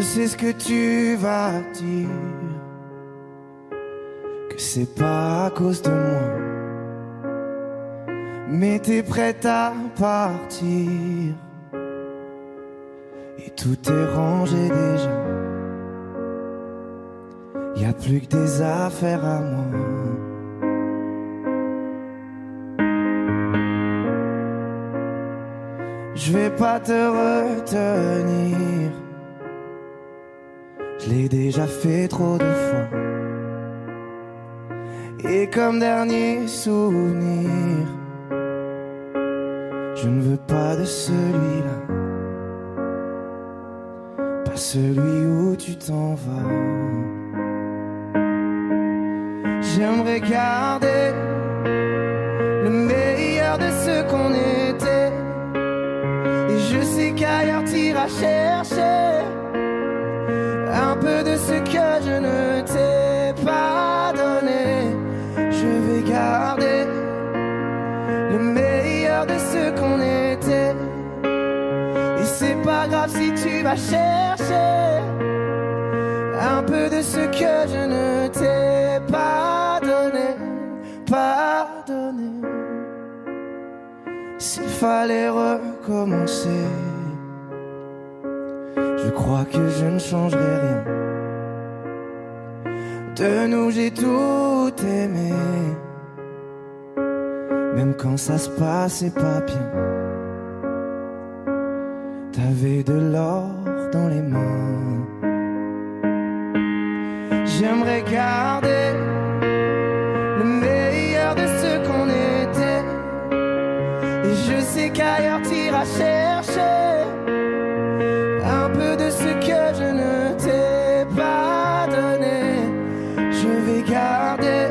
sais ce que tu vas dire, que c'est pas à cause de moi, mais t'es prête à partir et tout est rangé déjà. Y'a plus que des affaires à moi. Je vais pas te retenir, je l'ai déjà fait trop de fois. Et comme dernier souvenir, je ne veux pas de celui-là, pas celui où tu t'en vas. J'aimerais garder le meilleur de ce qu'on était, et je sais qu'ailleurs t'iras chercher un peu de ce que je ne t'ai pas donné. Je vais garder le meilleur de ce qu'on était, et c'est pas grave si tu vas chercher un peu de ce que je ne t'ai pas donné, pardonné. S'il fallait recommencer, je crois que je ne changerai rien. De nous j'ai tout aimé, même quand ça se passait pas bien. T'avais de l'or dans les mains. J'aimerais garder le meilleur de ce qu'on était, et je sais qu'ailleurs t'iras chercher un peu de ce que je ne t'ai pas donné. Je vais garder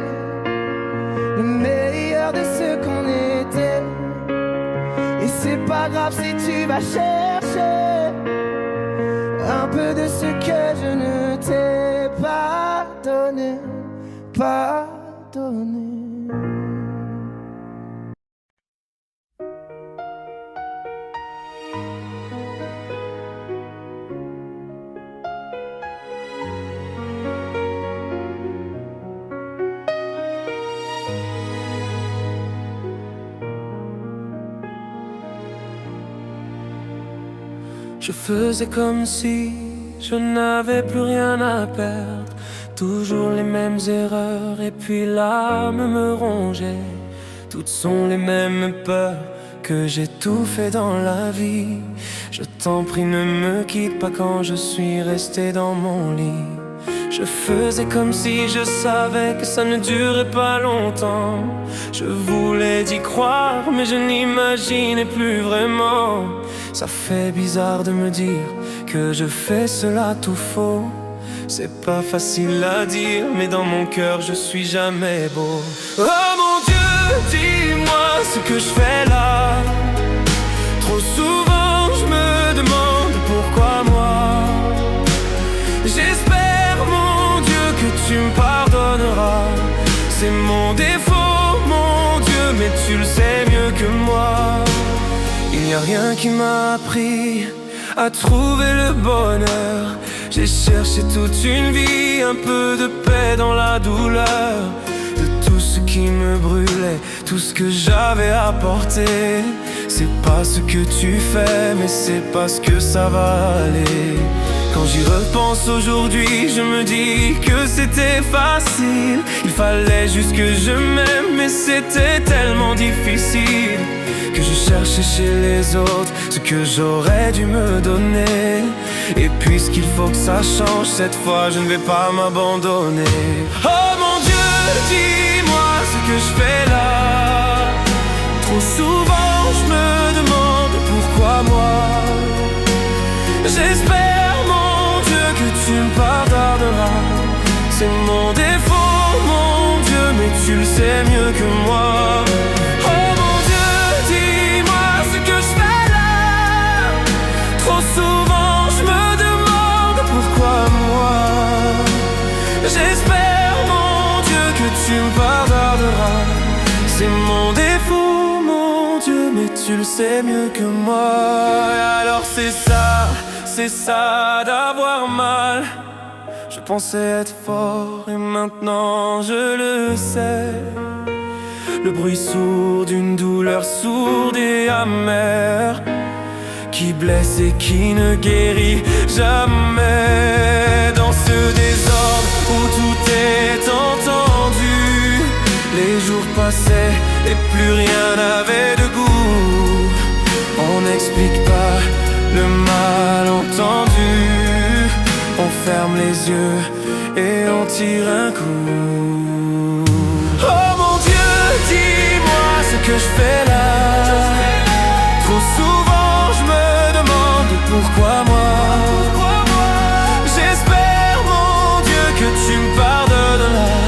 le meilleur de ce qu'on était, et c'est pas grave si tu vas chercher un peu de ce que je ne t'ai pas donné, pardonné. Je faisais comme si je n'avais plus rien à perdre, toujours les mêmes erreurs, et puis l'âme me rongeait. Toutes sont les mêmes peurs que j'ai tout fait dans la vie. Je t'en prie, ne me quitte pas quand je suis resté dans mon lit. Je faisais comme si je savais que ça ne durait pas longtemps. Je voulais y croire, mais je n'imaginais plus vraiment. Ça fait bizarre de me dire que je fais cela tout faux. C'est pas facile à dire, mais dans mon cœur je suis jamais beau. Oh mon Dieu, dis-moi ce que je fais là. Trop souvent je me demande pourquoi moi. J'espère mon Dieu que tu me pardonneras. C'est mon défaut mon Dieu, mais tu le sais mieux que moi. Il n'y a rien qui m'a appris à trouver le bonheur. J'ai cherché toute une vie, un peu de paix dans la douleur. De tout ce qui me brûlait, tout ce que j'avais apporté. C'est pas ce que tu fais, mais c'est parce que ça va aller. Quand j'y repense aujourd'hui, je me dis que c'était facile. Il fallait juste que je m'aime, mais c'était tellement difficile que je cherchais chez les autres ce que j'aurais dû me donner. Et puisqu'il faut que ça change, cette fois je ne vais pas m'abandonner. Oh mon Dieu, dis-moi ce que je fais là. Trop souvent je me demande pourquoi moi. J'espère mon Dieu que tu me pardonneras. C'est mon défaut mon Dieu, mais tu le sais mieux que moi. Oh mon Dieu, dis-moi ce que je fais là. Trop souvent je me demande pourquoi moi. J'espère mon Dieu que tu me pardonneras. C'est mon défaut mon Dieu, mais tu le sais mieux que moi. Alors c'est ça c'est ça d'avoir mal. Je pensais être fort et maintenant je le sais. Le bruit sourd d'une douleur sourde et amère, qui blesse et qui ne guérit jamais. Dans ce désordre où tout est entendu, les jours passaient et plus rien n'avait de goût. On n'explique pas le malentendu, on ferme les yeux et on tire un coup. Oh mon Dieu, dis-moi ce que je fais là. Trop souvent je me demande pourquoi moi. J'espère mon Dieu que tu me pardonneras.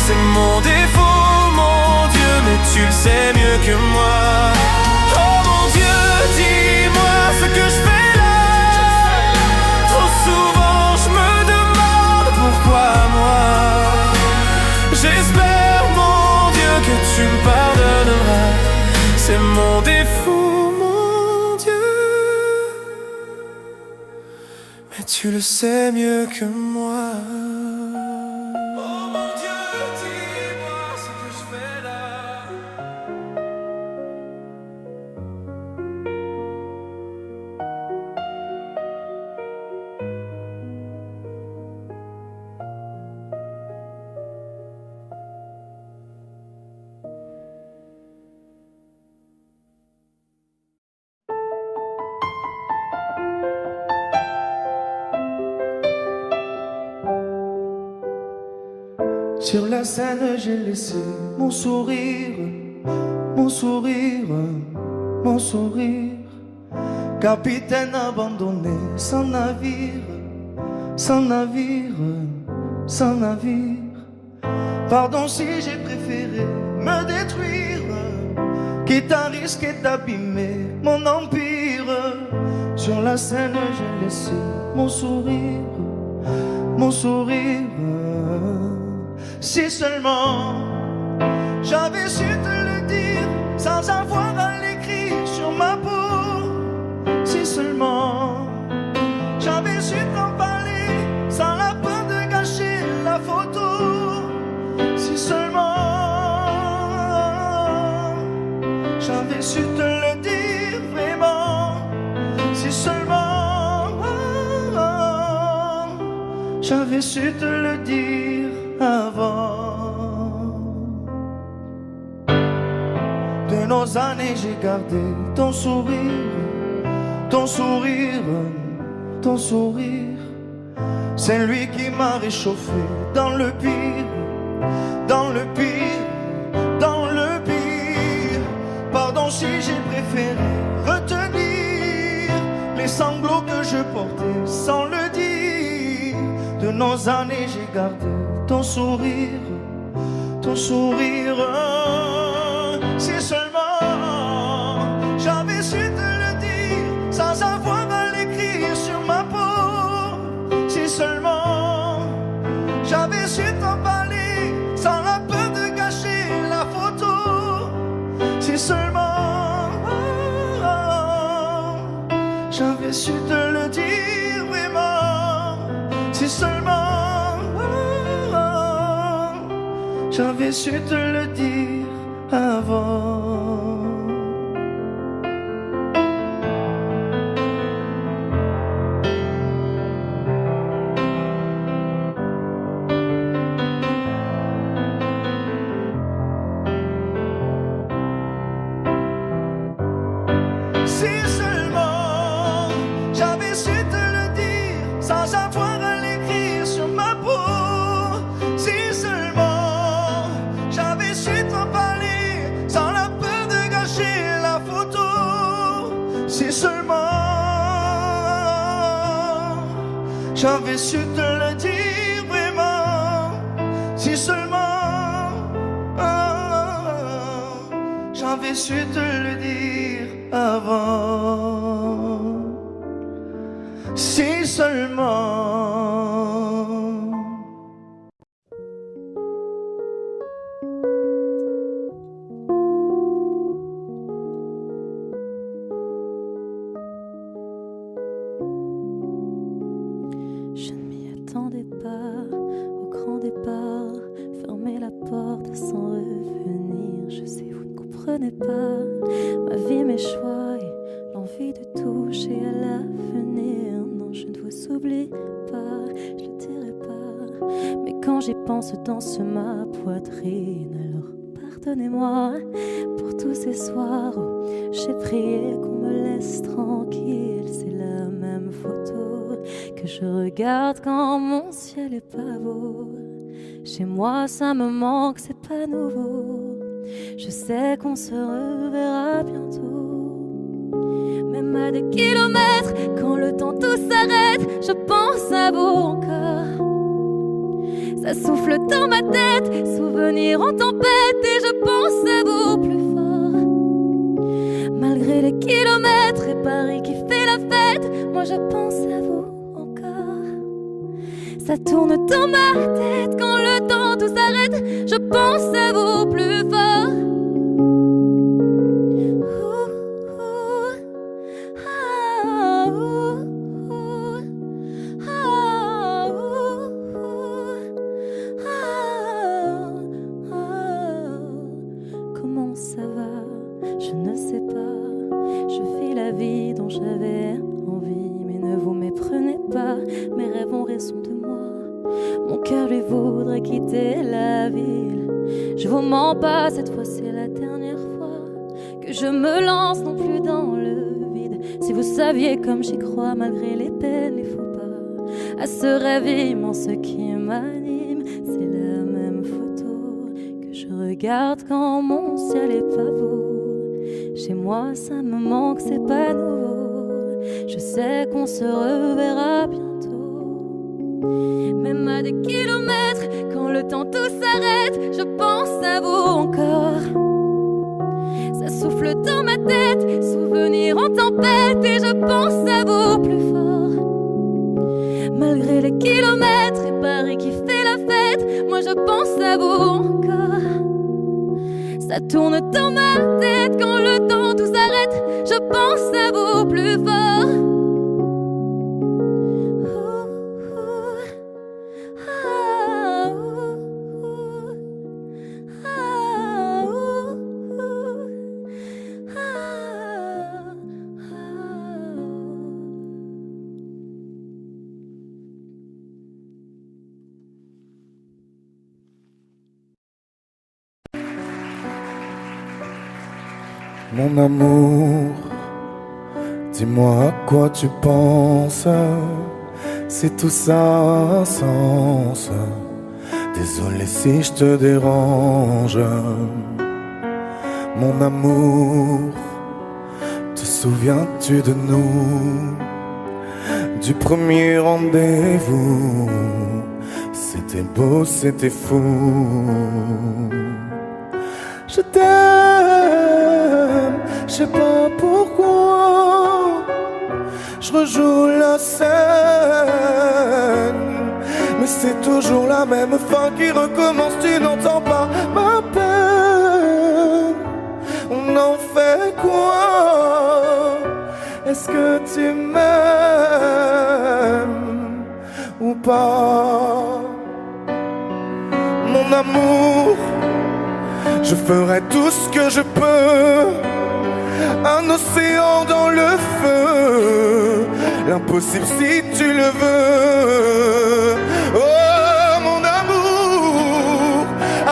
C'est mon défaut mon Dieu, mais tu le sais mieux que moi. Oh mon Dieu, dis-moi ce que je fais là. Trop souvent je me demande pourquoi moi. J'espère mon Dieu que tu me pardonneras. C'est mon défaut mon Dieu, mais tu le sais mieux que moi. Oh mon Dieu, dis-moi ce que je fais là. Sur la scène, j'ai laissé mon sourire, mon sourire, mon sourire. Capitaine abandonné, sans navire, sans navire, sans navire. Pardon si j'ai préféré me détruire, quitte à risquer d'abîmer mon empire. Sur la scène, j'ai laissé mon sourire, mon sourire. Si seulement j'avais su te le dire sans avoir à l'écrire sur ma peau. Si seulement j'avais su t'en parler sans la peur de gâcher la photo. Si seulement j'avais su te le dire vraiment. Si seulement j'avais su te le dire avant. De nos années j'ai gardé ton sourire, ton sourire, ton sourire. C'est lui qui m'a réchauffé dans le pire, dans le pire, dans le pire. Pardon si j'ai préféré retenir les sanglots que je portais sans le dire. De nos années j'ai gardé ton sourire, ton sourire. Si seulement j'avais su te le dire sans avoir à l'écrire sur ma peau. Si seulement j'avais su t'en parler sans la peur de gâcher la photo. Si seulement j'avais su te le dire vraiment. Si seulement j'avais su te le dire avant. Si seulement j'avais su te le dire sans avoir à l'écrire sur ma peau. Si seulement j'avais su t'en parler sans la peur de gâcher la photo. Si seulement j'avais su te le dire vraiment. Si seulement j'avais su te le dire avant. Si seulement. pardonnais pas. Ma vie, mes choix et l'envie de toucher à l'avenir. Non, je ne vous oublie pas, je le dirai pas. Mais quand j'y pense, danse ma poitrine. Alors pardonnez-moi pour tous ces soirs où j'ai prié qu'on me laisse tranquille. C'est la même photo que je regarde quand mon ciel est pas beau. Chez moi ça me manque, c'est pas nouveau. Je sais qu'on se reverra bientôt. Même à des kilomètres, quand le temps tout s'arrête, je pense à vous encore. Ça souffle dans ma tête, souvenirs en tempête, et je pense à vous plus fort. Malgré les kilomètres et Paris qui fait la fête, moi je pense à vous encore. Ça tourne dans ma tête, quand le temps tout s'arrête, je pense à vous plus fort. Comment ça va? Je ne sais pas. Je vis la vie dont j'avais envie, mais ne vous méprenez pas. Mes rêves ont raison de moi. Mon cœur lui voudrait quitter la ville. Je vous mens pas, cette fois c'est la dernière fois que je me lance non plus dans le vide. Si vous saviez comme j'y crois malgré les peines, les faux pas, à ce rêve immense qui m'anime, c'est la même photo que je regarde quand mon ciel est pas beau. Chez moi ça me manque, c'est pas nouveau. Je sais qu'on se reverra bientôt. Même à des kilomètres, quand le temps tout s'arrête, je pense à vous encore. Ça souffle dans ma tête, souvenirs en tempête, et je pense à vous plus fort. Malgré les kilomètres et Paris qui fait la fête, moi je pense à vous encore. Ça tourne dans ma tête, quand le temps tout s'arrête, je pense à vous plus fort. Mon amour, dis-moi à quoi tu penses, si tout ça a un sens. Désolé si je te dérange. Mon amour, te souviens-tu de nous, du premier rendez-vous? C'était beau, c'était fou. Je t'aime, je sais pas pourquoi. Je rejoue la scène, mais c'est toujours la même fin qui recommence. Tu n'entends pas ma peine. On en fait quoi? Est-ce que tu m'aimes ou pas? Mon amour, je ferai tout ce que je peux. Un océan dans le feu, l'impossible si tu le veux. Oh mon amour,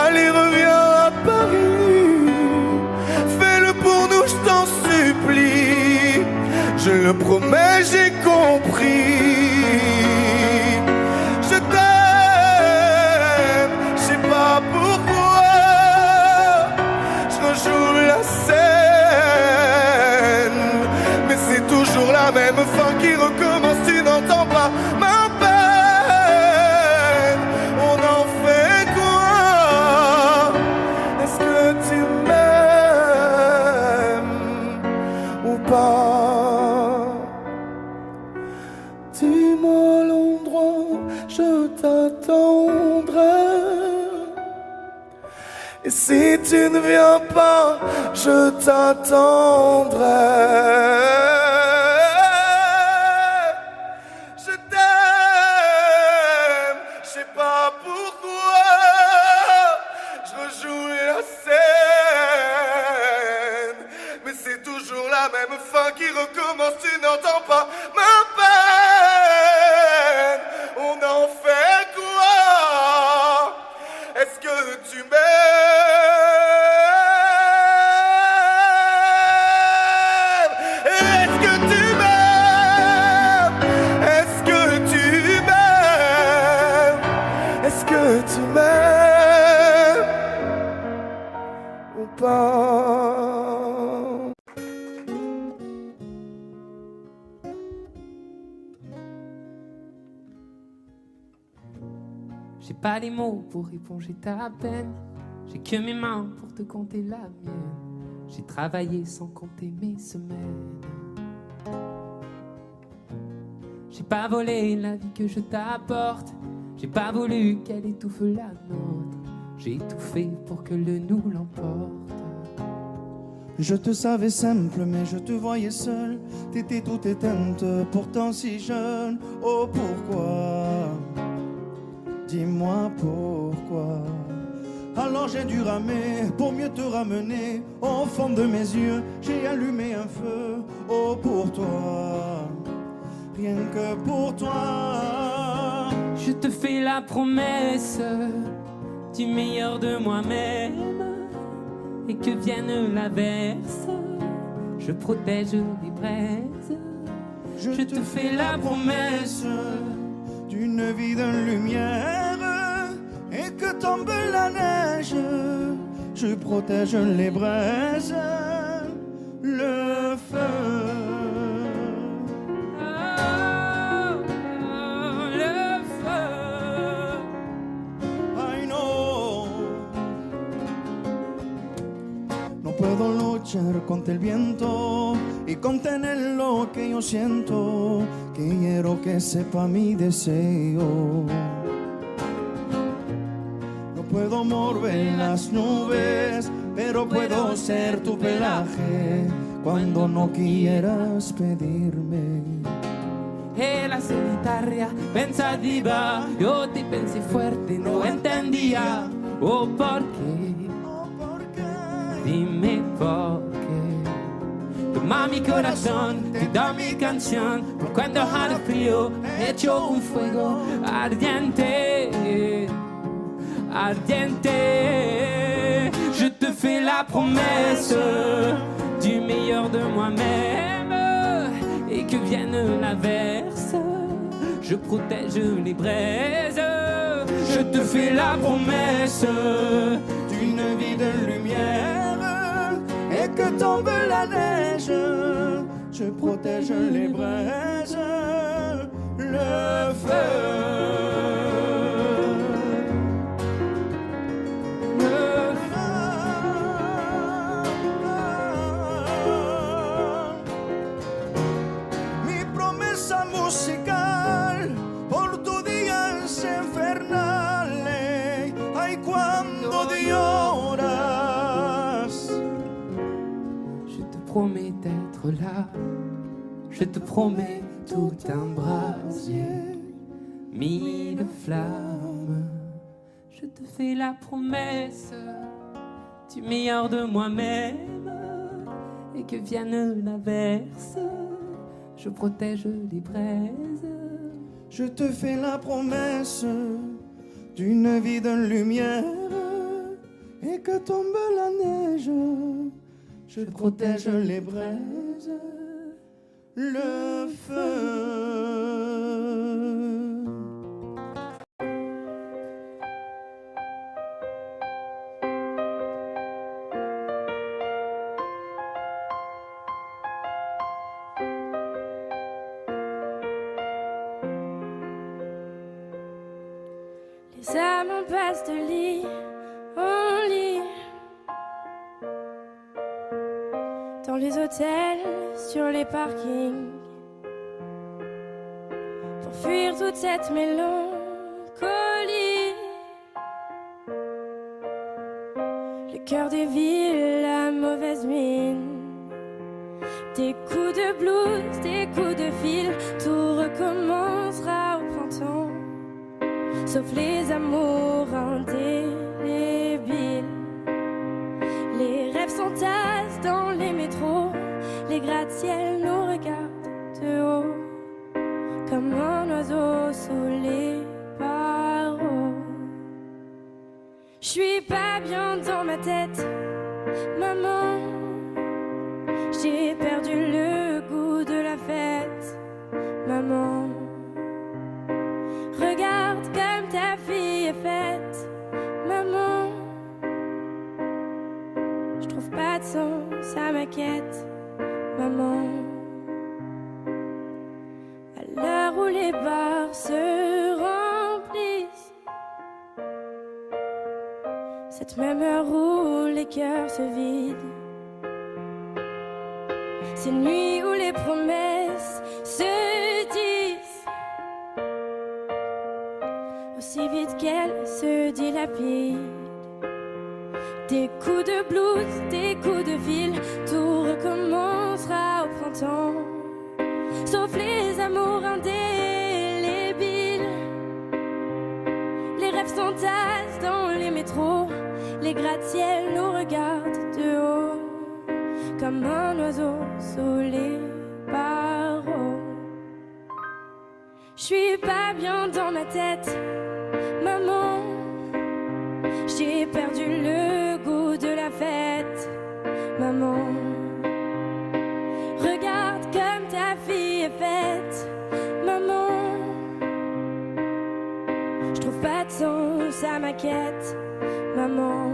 allez reviens à Paris. Fais-le pour nous, je t'en supplie. Je le promets, j'ai compris. Je t'aime, je sais pas pourquoi. Je rejoue la scène, mais c'est toujours la même fin qui recommence. Tu n'entends pas ma peine. On en fait quoi? Est-ce que tu m'aimes ou pas? Dis-moi l'endroit, je t'attendrai. Et si tu ne viens pas, je t'attendrai. Je t'aime, je sais pas pourquoi. Je rejoue la scène, même fin qui recommence, tu n'entends pas ma peine. On en fait quoi? Est-ce que tu m'aimes? Est-ce que tu m'aimes? Est-ce que tu m'aimes? Est-ce que tu m'aimes ou pas? J'ai pas les mots pour éponger ta peine. J'ai que mes mains pour te compter la mienne. J'ai travaillé sans compter mes semaines. J'ai pas volé la vie que je t'apporte. J'ai pas voulu qu'elle étouffe la nôtre. J'ai tout fait pour que le nous l'emporte. Je te savais simple, mais je te voyais seule. T'étais toute éteinte, pourtant si jeune. Oh pourquoi? Dis-moi pourquoi. Alors j'ai dû ramer pour mieux te ramener. Au fond de mes yeux, j'ai allumé un feu. Oh pour toi, rien que pour toi. Je te fais la promesse du meilleur de moi-même. Et que vienne l'averse, je protège les braises. Je te fais la promesse d'une vie de lumière. Et que tombe la neige, je protège les braises, le feu. Le feu. I know. No puedo luchar contra el viento y contener lo que yo siento. Quiero que sepa mi deseo. No puedo mover las nubes, pero puedo ser tu pelaje cuando no quieras pedirme. E la solitaria pensativa, yo te pensé fuerte, no entendía. Oh, ¿por qué? Dime por qué. Toma mi corazón, te da mi canción. Por cuando haga frío, echo un fuego ardiente, ardiente. Je te fais la promesse du meilleur de moi-même. Et que vienne l'averse, je protège les braises. Je te fais la promesse d'une vie de lumière. Et que tombe la neige, je protège les braises, le feu. Musical por tus días infernales. Ay, cuando lloras. Je te promets d'être là. Je te promets tout un brasier, mille flammes. Je te fais la promesse du meilleur de moi-même. Et que vienne l'averse, je protège les braises. Je te fais la promesse d'une vie de lumière. Et que tombe la neige, je protège les braises, le feu. Les âmes passent de lit en lit, dans les hôtels, sur les parkings, pour fuir toute cette mélancolie. Le cœur des villes, la mauvaise mine, des coups de blues, des coups de fil, tout recommencera au printemps. Sauf les amours indélébiles. Les rêves s'entassent dans les métros, les gratte-ciels nous regardent de haut, comme un oiseau sous les barreaux. Je suis pas bien dans ma tête, maman. J'ai perdu le goût de la fête, maman. Regarde comme ta fille est faite, maman. Je trouve pas de sens à ma quête, maman. À l'heure où les bars se remplissent, cette même heure où les cœurs se vident, ces nuits où les promesses se disent aussi vite qu'elles se dilapident. Des coups de blues, des coups de fil, tout recommencera au printemps, sauf les amours indélébiles. Les rêves s'entassent dans les métros, les gratte-ciels nous regardent de haut, comme un oiseau sous les barreaux. Je suis pas bien dans ma tête, maman. J'ai perdu le goût de la fête, maman. Regarde comme ta fille est faite, maman. Je trouve pas de sens à ma quête, maman.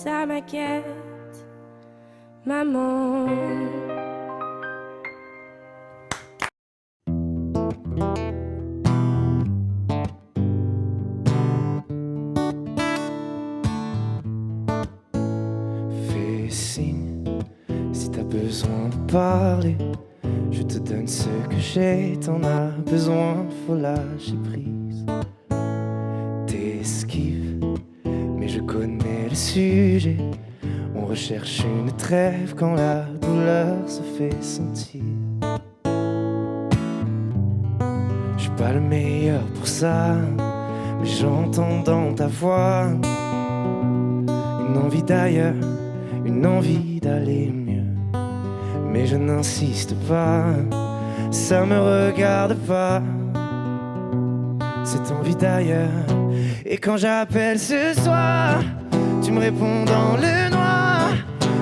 À ma quête, maman. Fais signe si t'as besoin de parler. Je te donne ce que j'ai, t'en as besoin, faut lâcher prise. T'esquives, mais je connais le sujet. On recherche une trêve quand la douleur se fait sentir. Je suis pas le meilleur pour ça, mais j'entends dans ta voix une envie d'ailleurs, une envie d'aller mieux. Mais je n'insiste pas, ça me regarde pas, cette envie d'ailleurs. Et quand j'appelle ce soir, tu me réponds dans le noir.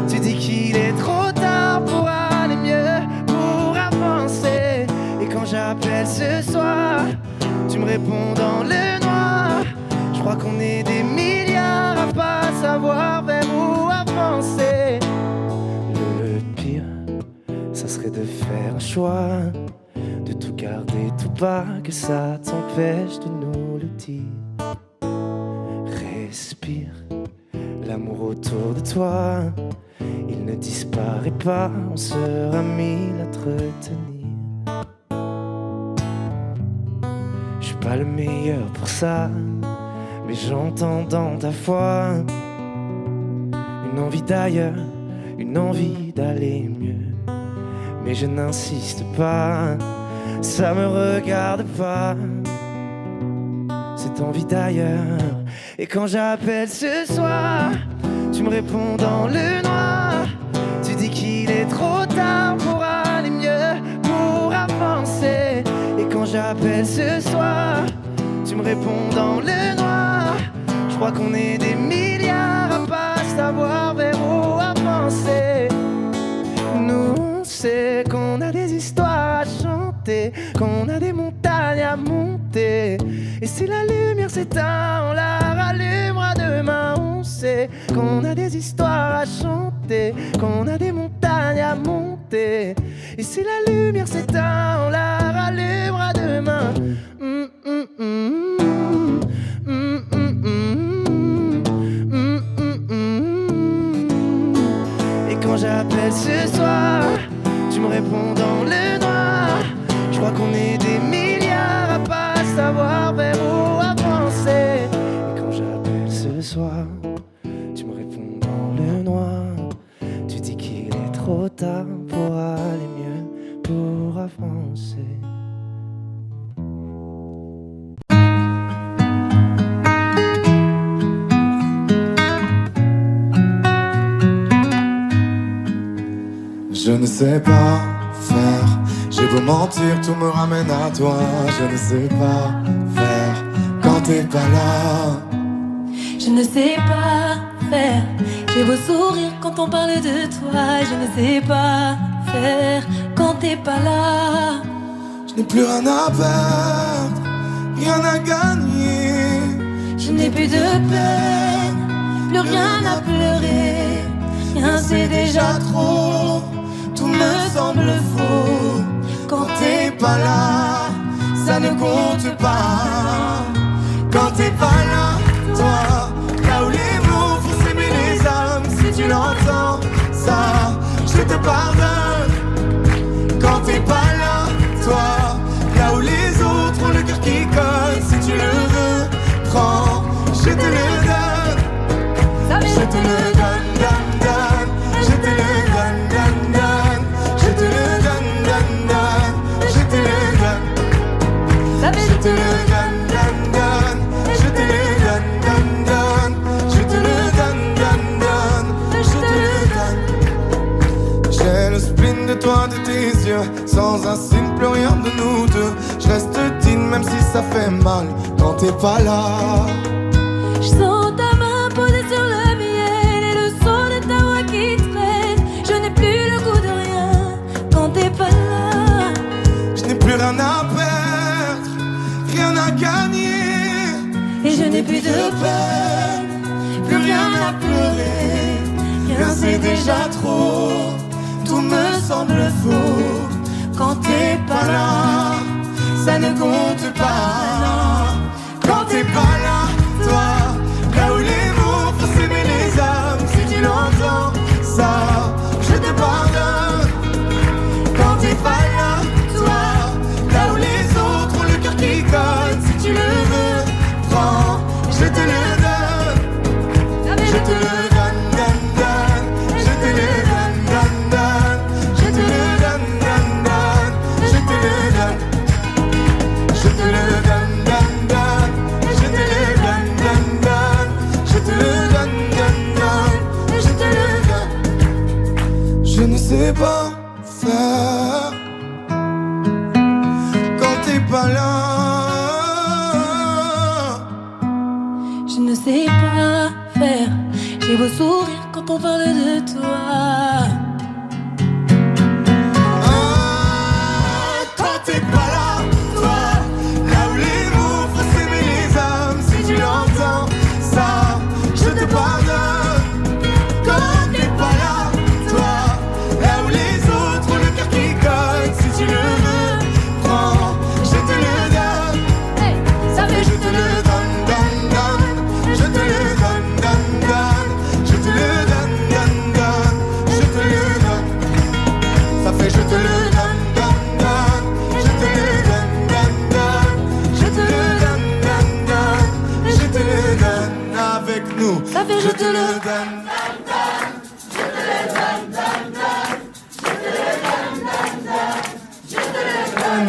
Tu dis qu'il est trop tard pour aller mieux, pour avancer. Et quand j'appelle ce soir, tu me réponds dans le noir. Je crois qu'on est des milliards à pas savoir vers où avancer. Le pire, ça serait de faire un choix, de tout garder tout bas, que ça t'empêche de nous le dire. Respire, l'amour autour de toi, il ne disparaît pas, on sera mille à te retenir. Je suis pas le meilleur pour ça, mais j'entends dans ta voix une envie d'ailleurs, une envie d'aller mieux. Mais je n'insiste pas, ça me regarde pas, cette envie d'ailleurs. Et quand j'appelle ce soir, tu me réponds dans le noir. Tu dis qu'il est trop tard pour aller mieux, pour avancer. Et quand j'appelle ce soir, tu me réponds dans le noir. Je crois qu'on est des milliards à pas savoir vers où avancer. Nous, on sait qu'on a des histoires à chanter, qu'on a des montagnes à monter. Et si la lumière s'éteint, on la rallumera demain. On sait qu'on a des histoires à chanter, qu'on a des montagnes à monter. Et si la lumière s'éteint, on la rallumera demain. Et quand j'appelle ce soir, tu me réponds dans le noir. Je crois qu'on est des milliards à pas savoir vers où avancer. Et quand j'appelle ce trop tard pour aller mieux, pour avancer. Je ne sais pas faire, j'ai beau mentir, tout me ramène à toi. Je ne sais pas faire quand t'es pas là. Je ne sais pas faire, j'ai beau sourire quand on parle de toi. Je ne sais pas faire quand t'es pas là. Je n'ai plus rien à perdre, rien à gagner. Je n'ai plus de peine, plus rien à pleurer. Rien c'est déjà trop, tout me semble faux. Quand t'es pas là, ça ne compte pas. Quand t'es pas là, toi, là où les mots font s'aimer les âmes. Si tu l'entends, ça, je te pardonne. Quand t'es pas là, toi, là où les autres ont le cœur qui colle. Si tu le veux, prends, je te le donne. Je te le donne, donne, donne. Je te le donne, donne, donne. Je te le donne, donne, donne. Je te le donne. Je te le donne, donne, donne. Je te le donne, donne, donne. Je te le donne, donne, donne. Je te le donne. J'ai le spleen de toi, de tes yeux. Sans un signe, plus rien de nous deux. Je reste digne même si ça fait mal. Quand t'es pas là. je sens ta main posée sur le miel et le son de ta voix qui traîne. Je n'ai plus le goût de rien quand t'es pas là. Je n'ai plus rien à perdre, rien à gagner. Et je n'ai plus de peine, plus rien à pleurer. Rien c'est déjà trop, tout me semble faux. Quand t'es pas là, ça ne compte pas. Quand t'es pas là, toi, là où les mots font s'aimer les âmes. Si tu l'entends, ça, je te pardonne. Quand t'es pas là, toi, là où les autres ont le cœur qui colle. Si tu le veux, prends, je te le donne. Je te le donne, donne, donne. Je te le donne, donne, donne. Je te le donne, donne, donne. Je te le donne. Je te le donne, donne, donne. Je te le donne, donne, donne. Je te le donne, donne, donne. Je te le donne. Je ne sais pas faire quand t'es pas là. je ne sais pas faire. J'ai beau sourire quand on parle de toi. Quand t'es pas là, toi, là où les mots font s'aimer les âmes. Si tu l'entends, ça, je te pardonne. Quand t'es pas là, toi, là où les autres ont le cœur qui colle. Si tu le veux, prends, je te le donne. Ça fait Je te le donne, donne, donne. Je te le donne, donne, donne. Je te le donne, donne, donne. Je te le donne. Ça fait je te le donne, donne, donne. Je te le donne, donne, donne. Je te le donne, donne, donne. Je te le donne avec nous. Ça fait Je te le donne.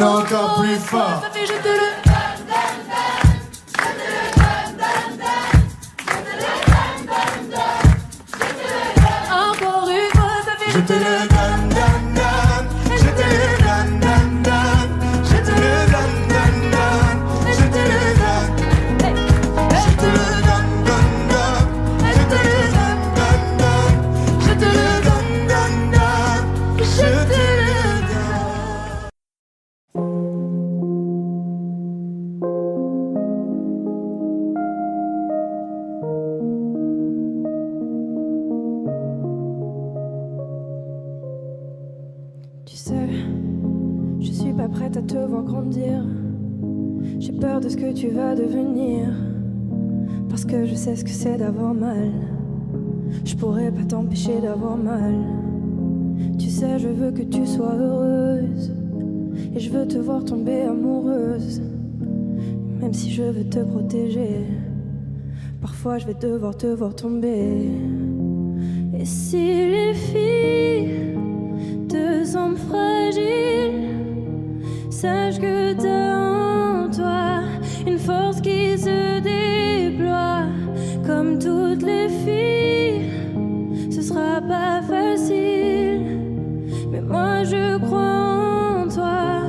Encore plus fort. Ça fait je te le encore une fois. Ça fait Je te le donne, donne, donne. Je te le donne, donne, donne. Je te le donne, donne, donne. Je te le donne. Je te le donne, donne, donne. Je te le donne, donne, donne. Je te le donne, donne, donne. Je te le donne. Tu sais, je suis pas prête à te voir grandir. J'ai peur de ce que tu vas devenir. Parce que je sais ce que c'est d'avoir mal. Je pourrais pas t'empêcher d'avoir mal. Tu sais, je veux que tu sois heureuse. Et je veux te voir tomber amoureuse. Même si je veux te protéger, parfois je vais devoir te voir tomber. Et si les filles deux hommes fragiles. Sache que t'as en toi une force qui se déploie. Comme toutes les filles, ce sera pas facile, mais moi je crois en toi.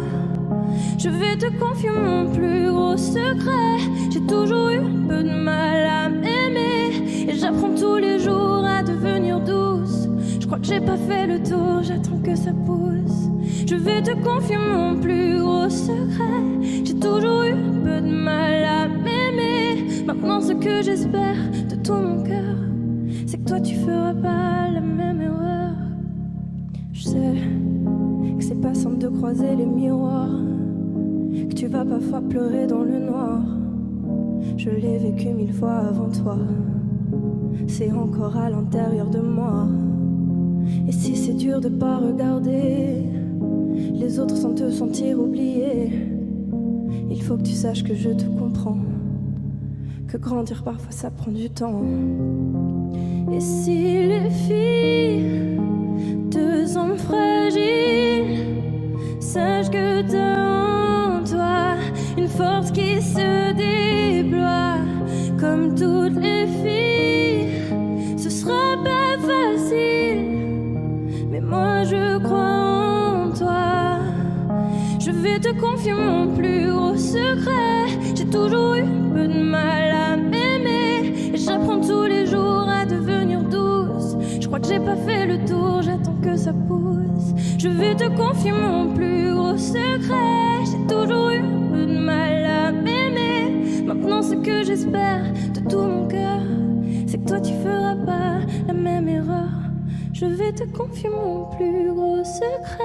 Je vais te confier mon plus gros secret. J'ai toujours eu un peu de mal à m'aimer, et j'apprends tous les jours à devenir douce. Je crois que j'ai pas fait le tour, j'attends que ça pousse. Je vais te confier mon plus gros secret. J'ai toujours eu un peu de mal à m'aimer. Maintenant ce que j'espère de tout mon cœur, c'est que toi tu feras pas la même erreur. Je sais que c'est pas simple de croiser les miroirs, que tu vas parfois pleurer dans le noir. Je l'ai vécu 1000 fois avant toi, c'est encore à l'intérieur de moi. Et si c'est dur de pas regarder les autres sans te sentir oublié, il faut que tu saches que je te comprends, que grandir parfois ça prend du temps. Et si les filles, deux hommes fragiles, sache que t'as en toi une force qui se déploie. Comme toutes les filles, ce sera pas facile, mais moi je crois en toi. Je vais te confier mon plus gros secret. J'ai toujours eu un peu de mal à m'aimer, et j'apprends tous les jours à devenir douce. Je crois que j'ai pas fait le tour, j'attends que ça pousse. Je vais te confier mon plus gros secret. J'ai toujours eu un peu de mal à m'aimer. Maintenant ce que j'espère de tout mon cœur, c'est que toi tu feras pas la même erreur. Je vais te confier mon plus gros secret.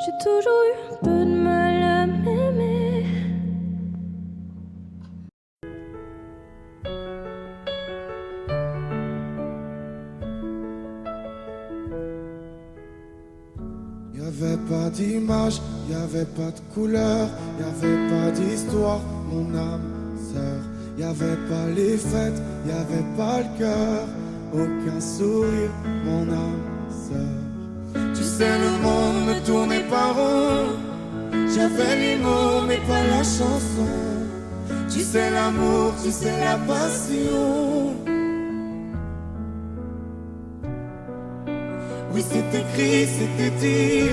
J'ai toujours eu un peu de mal à m'aimer. Y'avait pas d'image, y'avait pas de couleur, y'avait pas d'histoire, mon âme sœur. Y'avait pas les fêtes, y'avait pas le cœur, aucun sourire, mon âme sœur. Tu sais, le monde ne tournait pas rond. J'avais les mots mais pas la chanson. Tu sais l'amour, tu sais la passion. Oui, c'est écrit, c'était dit.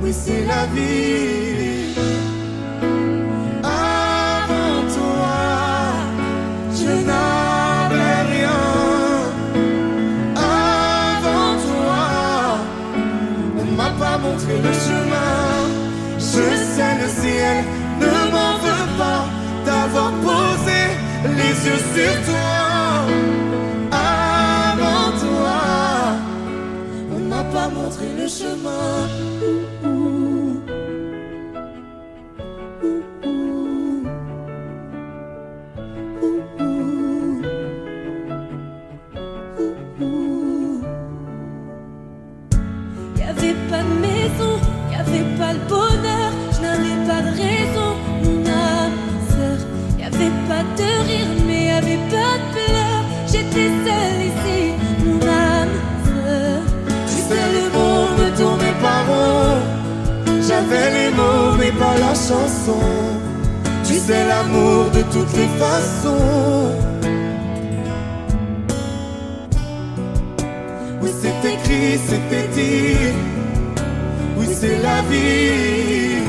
Oui, c'est la vie. Avant toi, je n'avais rien. Avant toi, on m'a pas montré le chemin. Je sais, le ciel ne m'en veut pas d'avoir posé les yeux sur toi. Avant toi, on m'a pas montré le chemin. Y'avait pas de maison, y'avait pas le bonheur, je n'avais pas de raison, mon âme sœur. Y'avait pas de rire, mais y'avait pas de pleurs. J'étais seule ici, mon âme sœur. Tu sais, le monde ne tournait pas rond. J'avais les mots, mais pas la chanson. Tu sais, l'amour de toutes les façons. Oui, c'est écrit, c'était dit. Oui, c'est la vie.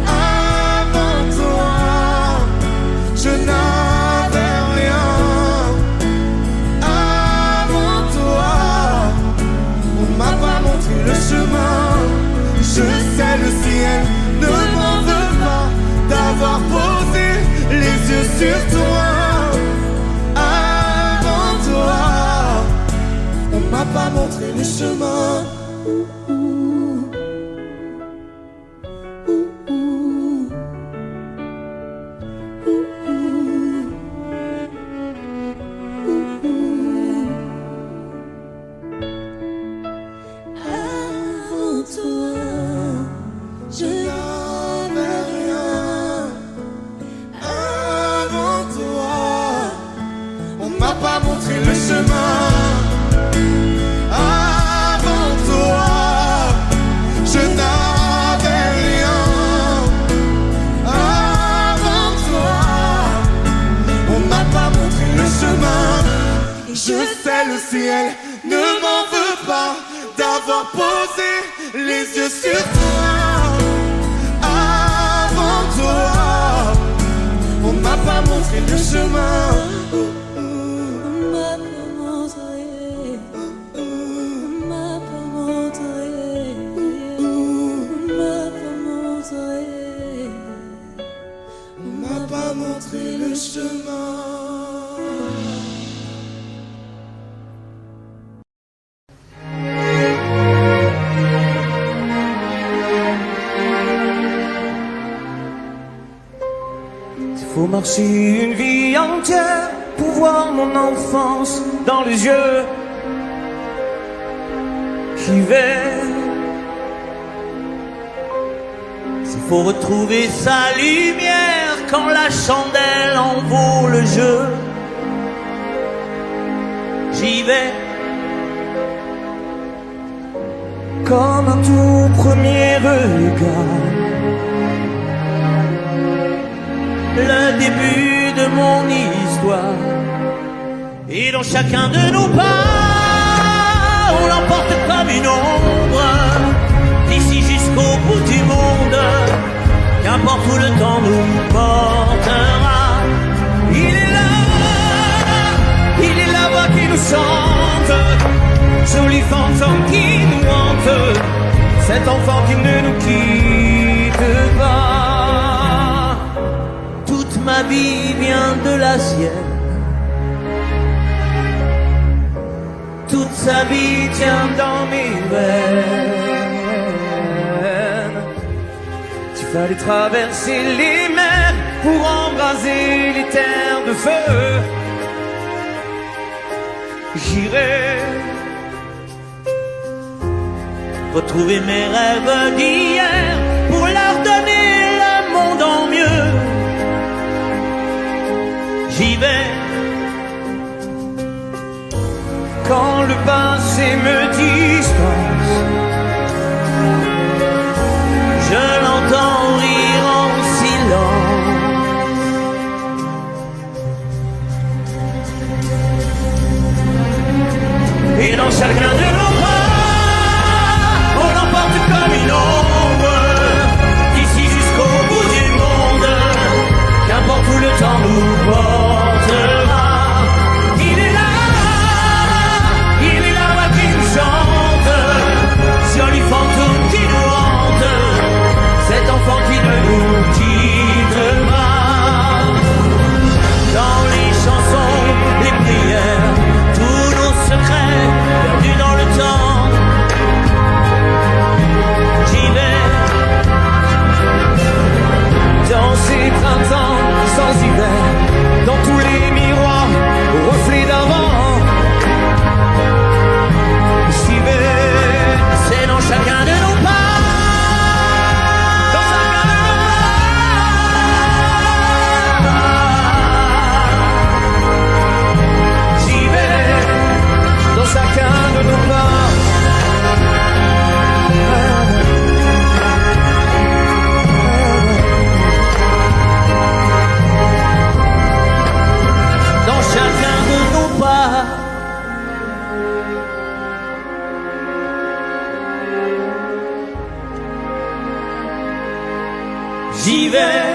Avant toi, je n'avais rien. Avant toi, on m'a pas montré le chemin. Je sais, le ciel ne m'en veut pas d'avoir posé les yeux sur toi. Avant toi, on m'a pas montré le chemin. pas montré le chemin. Avant toi, je n'avais rien. Avant toi, on m'a pas montré le chemin. Je sais le ciel ne m'en veut pas d'avoir posé les yeux sur toi. Avant toi, on m'a pas montré le chemin. Montrer le chemin. Il faut marcher une vie entière pour voir mon enfance dans les yeux. J'y vais. Il faut retrouver sa lumière quand la chandelle en vaut le jeu. J'y vais. Comme un tout premier regard, le début de mon histoire. Et dans chacun de nos pas, on l'emporte comme une ombre, d'ici jusqu'au bout du monde. Qu'importe où le temps nous portera, il est la voix qui nous chante, joli fantôme qui nous hante, cet enfant qui ne nous quitte pas. Toute ma vie vient de la sienne, toute sa vie tient dans mes veines. Il fallait traverser les mers pour embraser les terres de feu. J'irai retrouver mes rêves d'hier pour leur donner le monde en mieux. J'y vais quand le passé me dispense. Je l'entends rire en silence. Et dans chacun de nos bras, on l'emporte comme une ombre, d'ici jusqu'au bout du monde. Qu'importe où le temps nous portera, il est la voix qui nous chante, joli fantôme qui nous hante, cet enfant qui ne nous quitte pas. Dans les chansons, les prières, tous nos secrets perdus dans le temps. J'y vais dans ces printemps sans hiver, dans tous les miroirs aux reflets d'avant. J'y vais, c'est dans chacun de nos pas. Chacun de nos pas, dans chacun de nos pas. J'y vais.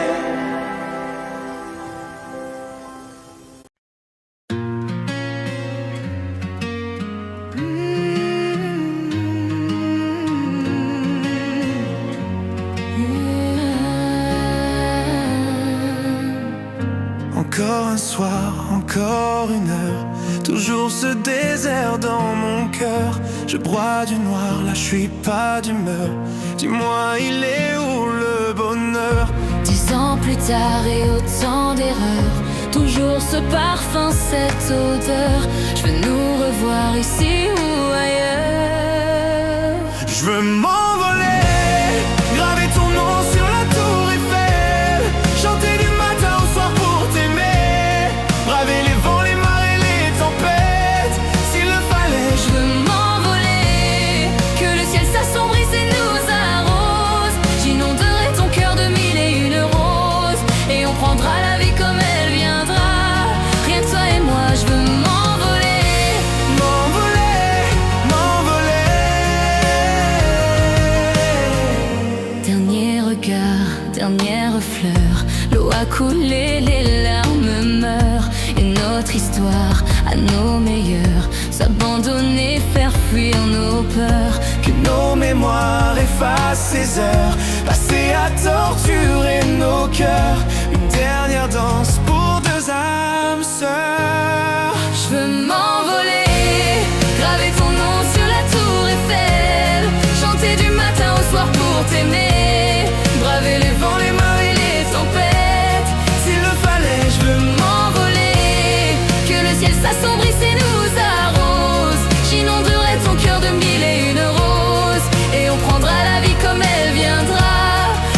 Encore un soir, encore une heure, toujours ce désert dans mon cœur. Je broie du noir, là je suis pas d'humeur. Dis-moi, il est où le bonheur? 10 ans plus tard et autant d'erreurs, toujours ce parfum, cette odeur. Je veux nous revoir ici ou ailleurs. Je veux m'envoler, graver ton nom sur la tour Eiffel, chanter du matin au soir pour t'aimer, braver les vents, les marées, les notre histoire à nos meilleurs, s'abandonner, faire fuir nos peurs, que nos mémoires effacent ces heures passées à torturer nos cœurs. Une dernière danse pour deux âmes sœurs. Je veux m'envoler, graver ton nom sur la tour Eiffel, chanter du matin au soir pour t'aimer, braver les vents, les marées, les tempêtes. S'il le fallait, Je veux m'envoler, que le ciel s'assombrisse et nous arrose. J'inonderai ton cœur de mille et une roses, et on prendra la vie comme elle viendra.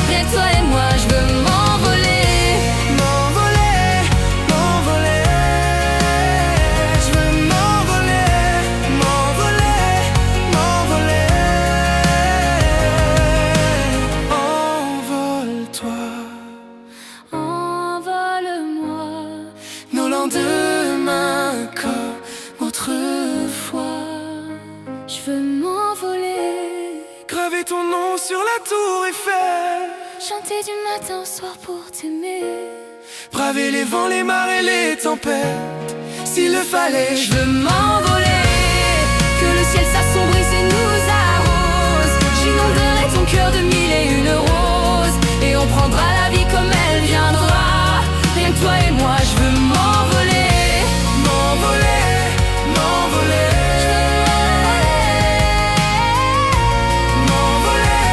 Rien que toi et moi, je veux m'envoler. m'envoler, m'envoler. Je veux m'envoler, m'envoler, m'envoler. Envole-toi. Envole-moi, Nos lendemains comme autrefois. je veux m'envoler, Graver ton nom sur la tour Eiffel, chanter du matin au soir pour t'aimer. braver les vents, les marées, les tempêtes. S'il le fallait, Je veux m'envoler, que le ciel s'assombrisse et nous arrose. J'inonderai ton cœur de mille et une roses, et on prendra la vie comme elle viendra. Rien que toi et moi, je veux m'envoler. m'envoler, m'envoler. M'envoler,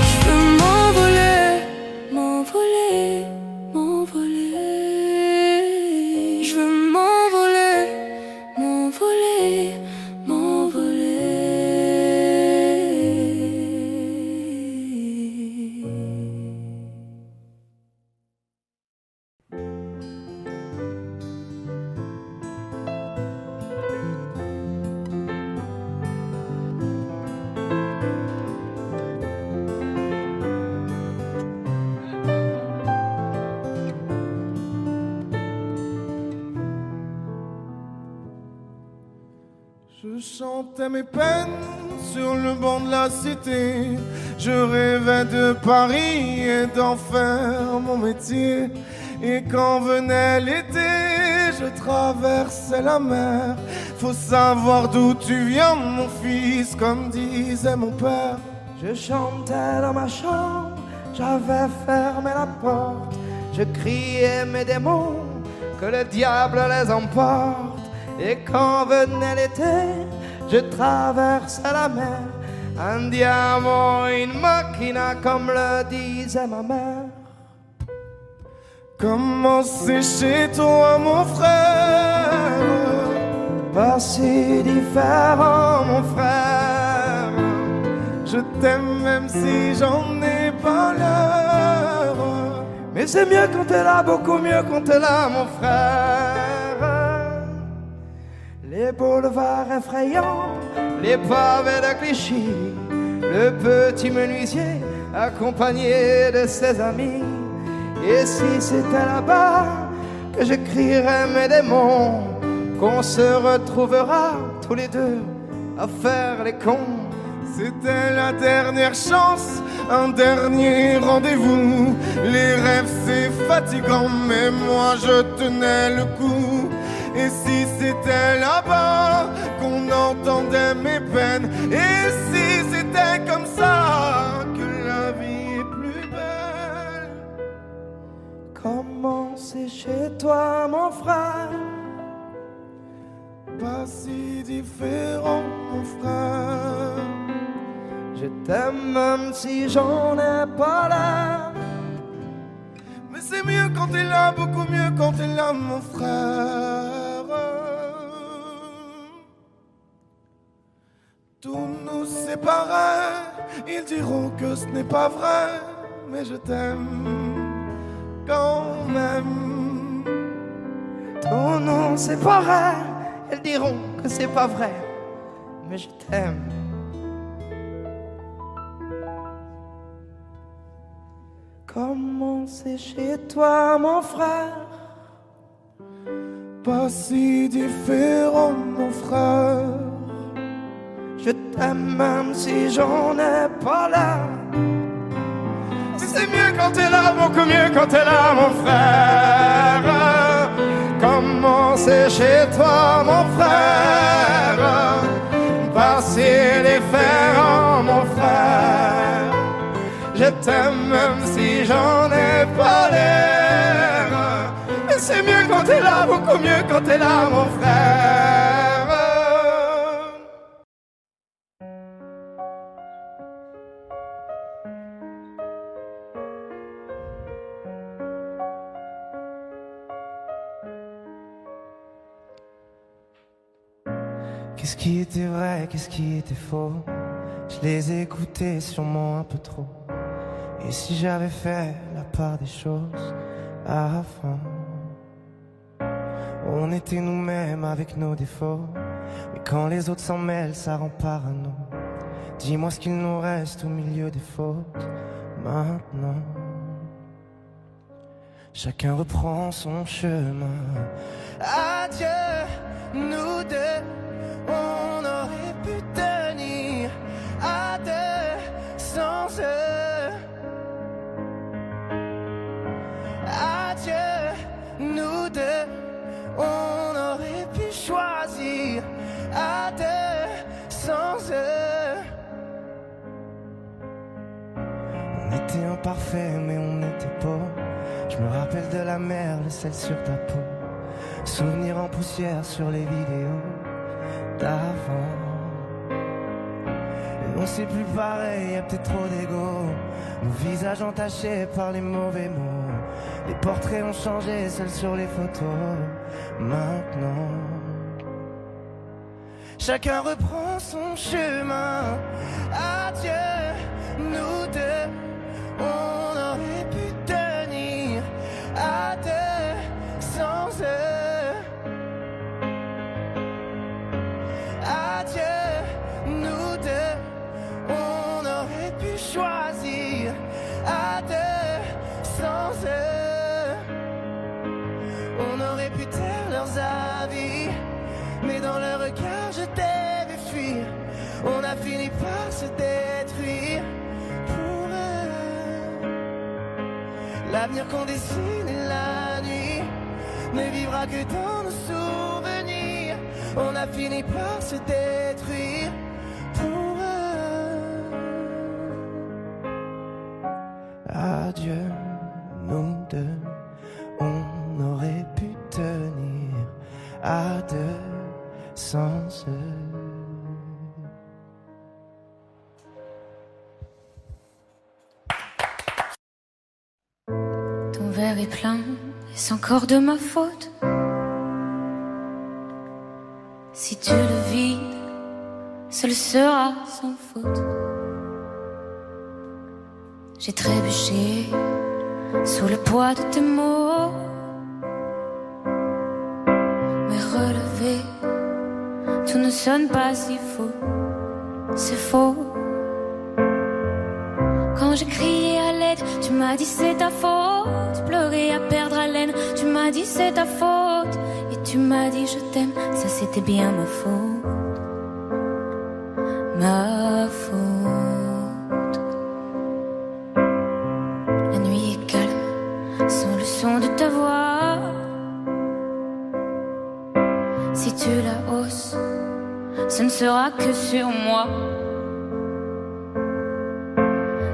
Je veux m'envoler, m'envoler, m'envoler. Je veux m'envoler, m'envoler, m'envoler. Je chantais mes peines sur le banc de la cité. Je rêvais de Paris et d'en faire mon métier. Et quand venait l'été, je traversais la mer. Faut savoir d'où tu viens, mon fils, comme disait mon père. Je chantais dans ma chambre, j'avais fermé la porte. Je criais mes démons, que le diable les emporte. Et quand venait l'été, je traversais la mer. Andiamo in macchina, comme le disait ma mère. Comment c'est chez toi, mon frère? Pas si différent, mon frère. Je t'aime même si j'en ai pas l'heure. Mais c'est mieux quand t'es là, beaucoup mieux quand t'es là, mon frère. Les boulevards effrayants, les pavés de Clichy, le petit menuisier accompagné de ses amis. Et si c'était là-bas que je crierais mes démons, qu'on se retrouvera tous les deux à faire les cons. C'était la dernière chance, un dernier rendez-vous. Les rêves c'est fatigant, mais moi je tenais le coup. Et si c'était là-bas qu'on entendait mes peines, et si c'était comme ça que la vie est plus belle. Comment c'est chez toi, mon frère? Pas si différent, mon frère. Je t'aime même si j'en ai pas l'air. Mais c'est mieux quand t'es là, beaucoup mieux quand t'es là, mon frère. Tout nous séparait, ils diront que ce n'est pas vrai, mais je t'aime quand même. Tout nous séparait, ils diront que c'est pas vrai, mais je t'aime. Comment c'est chez toi, mon frère? pas si différent, mon frère. Je t'aime même si j'en ai pas l'air. C'est mieux quand t'es là, beaucoup mieux quand t'es là, mon frère. Comment c'est chez toi, mon frère? Pas si différent, mon frère. Je t'aime même si j'en ai pas l'air. Mais c'est mieux quand t'es là, beaucoup mieux quand t'es là, mon frère. Qu'est-ce qui était vrai, qu'est-ce qui était faux? Je les ai écoutés sûrement un peu trop. Et si j'avais fait la part des choses avant? On était nous-mêmes avec nos défauts, mais quand les autres s'en mêlent, ça rend parano. Dis-moi ce qu'il nous reste au milieu des fautes maintenant. Chacun reprend son chemin. Adieu, nous deux. On aurait pu tenir à deux sans eux. Adieu, nous deux. On aurait pu choisir à deux sans eux. On était imparfaits mais on était beaux. Je me rappelle de la mer, le sel sur ta peau. Souvenirs en poussière sur les vidéos d'avant. Et non, c'est plus pareil, y'a peut-être trop d'ego. Nos visages entachés par les mauvais mots. Les portraits ont changé, seuls sur les photos. Maintenant, chacun reprend son chemin. Adieu, nous deux. On aurait pu tenir à deux sans eux. Adieu, nous deux. On aurait pu choisir à deux sans eux. On aurait pu taire leurs avis, mais dans leur regard je t'ai vu fuir. On a fini par se détruire pour eux. L'avenir qu'on dessine et la nuit ne vivra que dans nos souvenirs. On a fini par se détruire pour eux. Adieu, nous deux. On aurait pu tenir à deux sans eux. Ton verre est plein, est-ce encore de ma faute? Si tu le vides, seul sera sans faute. J'ai trébuché sous le poids de tes mots, mais relevé, tout ne sonne pas si faux. C'est faux. Quand j'ai crié à l'aide, tu m'as dit c'est ta faute. Pleurer à perdre haleine, tu m'as dit c'est ta faute. Et tu m'as dit je t'aime, ça c'était bien ma faute. Ma faute. La nuit est calme, sans le son de ta voix. Si tu la hausses, ce ne sera que sur moi.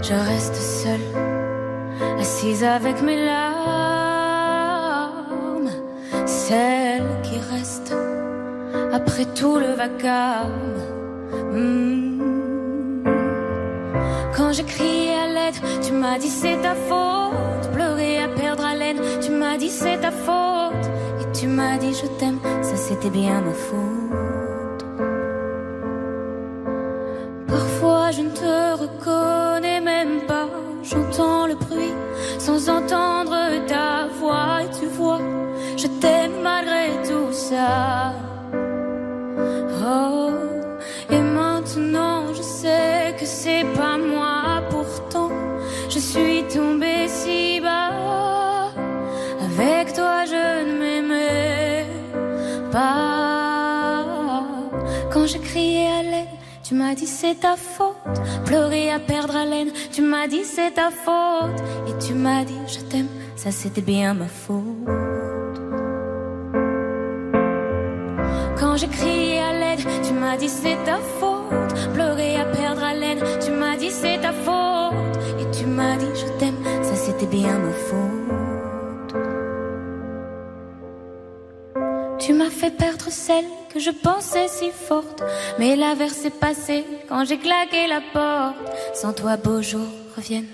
Je reste seule, assise avec mes larmes, celles qui restent après tout le vacarme. Quand j'ai crié à l'aide, tu m'as dit c'est ta faute. Pleurer à perdre haleine, tu m'as dit c'est ta faute. Et tu m'as dit je t'aime, ça c'était bien ma faute. Parfois je ne te reconnais même pas. J'entends le bruit sans entendre ta voix. Et tu vois, je t'aime malgré tout ça. Oh, et maintenant je sais que c'est pas moi. Pourtant, je suis tombée si bas. Avec toi je ne m'aimais Quand je criais à l'aide, tu m'as dit c'est ta faute. Pleurer à perdre haleine, tu m'as dit c'est ta faute. Et tu m'as dit je t'aime, ça c'était bien ma faute. Quand je criais à l'aide, tu m'as dit c'est ta faute. Pleurer à perdre haleine, tu m'as dit c'est ta faute. Et tu m'as dit je t'aime, ça c'était bien ma faute. Tu m'as fait perdre celle que je pensais si forte, mais l'averse est passée quand j'ai claqué la porte. Sans toi beaux jours reviennent,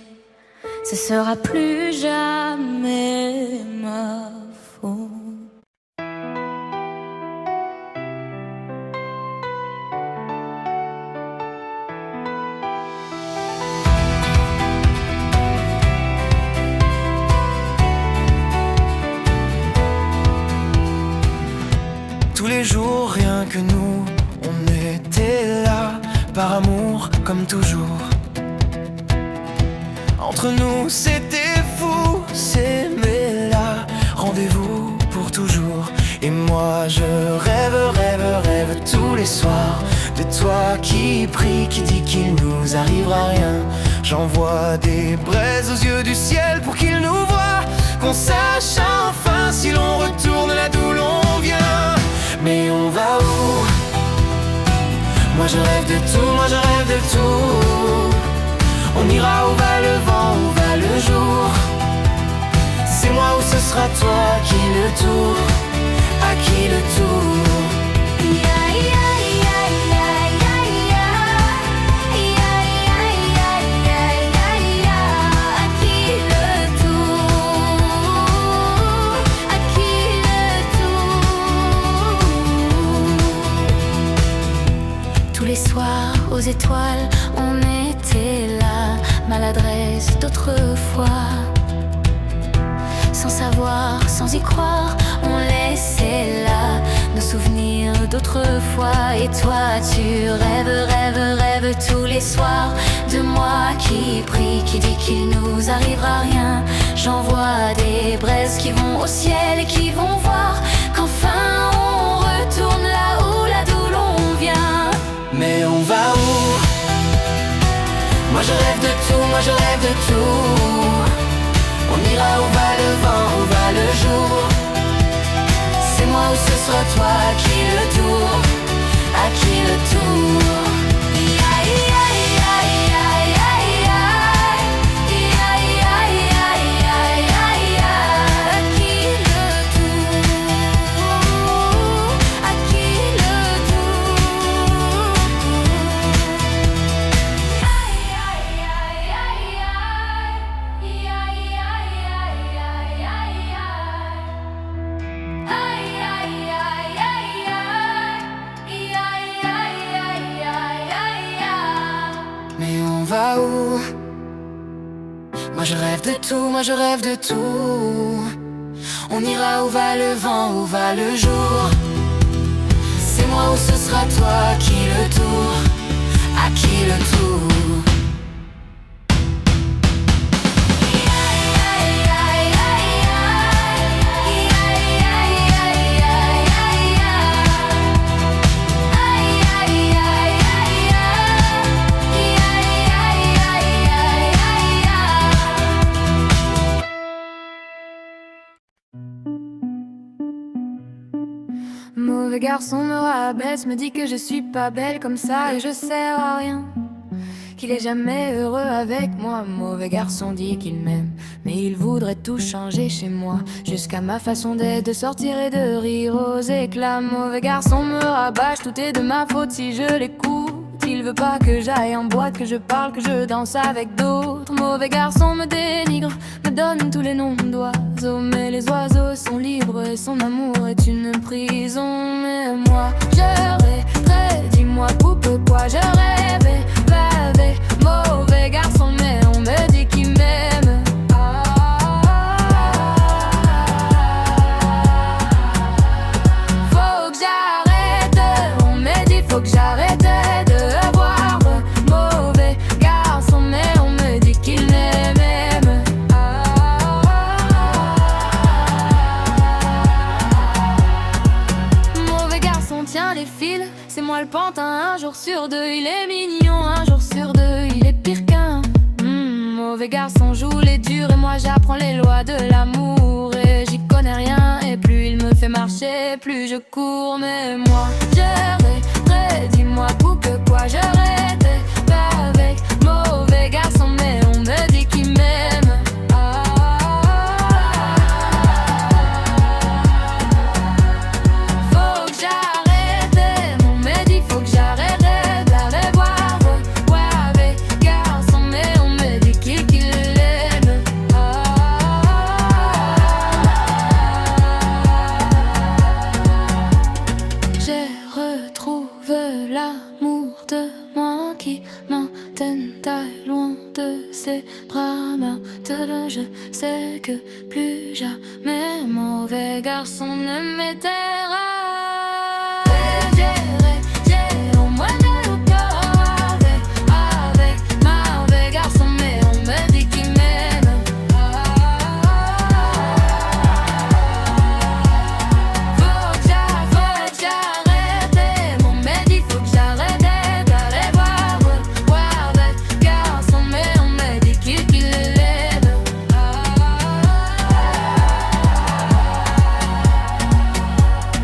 ce sera plus jamais ma faute. Tous les jours, rien que nous, on était là, par amour comme toujours. Entre nous, c'était fou, s'aimer là, rendez-vous pour toujours. Et moi, je rêve tous les soirs de toi qui prie, qui dit qu'il nous arrivera rien. J'envoie des braises aux yeux du ciel pour qu'il nous voie, qu'on sache enfin si l'on retourne là d'où l'on vient. Mais on va où? Moi je rêve de tout, moi je rêve de tout. On ira où va le vent, où va le jour. C'est moi ou ce sera toi qui le tour, à qui le tour. Tous les soirs aux étoiles, on était là, maladresse d'autrefois. Sans savoir, sans y croire, on laissait là nos souvenirs d'autrefois. Et toi tu rêves tous les soirs de moi qui prie, qui dit qu'il nous arrivera rien. J'envoie des braises qui vont au ciel et qui vont voir qu'enfin on retourne là d'où l'on vient. Mais on va où? Moi je rêve de tout, moi je rêve de tout. On ira où va le vent, où va le jour. C'est moi ou ce sera toi qui le tour, à qui le tour. Moi je rêve de tout, moi je rêve de tout. On ira où va le vent, où va le jour. C'est moi ou ce sera toi qui le tour, à qui le tour. Mauvais garçon me rabaisse, me dit que je suis pas belle comme ça et je sers à rien, qu'il est jamais heureux avec moi. Mauvais garçon dit qu'il m'aime, mais il voudrait tout changer chez moi, jusqu'à ma façon d'être, de sortir et de rire aux éclats. Mauvais garçon me rabâche, tout est de ma faute si je l'écoute. Il veut pas que j'aille en boîte, que je parle, que je danse avec d'autres. Mauvais garçon me dénigre, me donne tous les noms d'oiseaux, mais les oiseaux sont libres et son amour est une prison. Mais moi je rêverais, dis-moi pourquoi je rêvais, bavé. Mauvais garçon mais on me dit qu'il m'aime. Faut que j'arrête, on me dit faut que j'arrête de voir le mauvais garçon, mais on me dit qu'il m'aime. Mauvais garçon tient les fils. C'est moi le pantin, un jour sur deux. Il est mignon, un jour sur deux. Il est pire qu'un mauvais garçon, joue les durs. Et moi j'apprends les lois de l'amour. Et j'y connais rien. Et plus il me fait marcher, plus je cours. Mais moi j'arrêterai, dis-moi pour que quoi j'arrêterai. Pas avec mauvais garçon, mais on me dit qu'il m'aime. Faut que j'arrête, mon medi, faut que j'arrête d'aller voir. Ouais, avec garçon, mais on me dit qu'il l'aime. J'ai retrouvé l'amour de moi qui maintenant loin de ses bras. Maintenant je sais que plus jamais mauvais garçon ne m'éteindra. Au moins de le corps avec mauvais garçon, mais on me dit qu'il m'aime. Faut que j'arrête, mon medi, faut que j'arrête d'aller voir. Ouais, avec garçon, mais on me dit qu'il l'aime.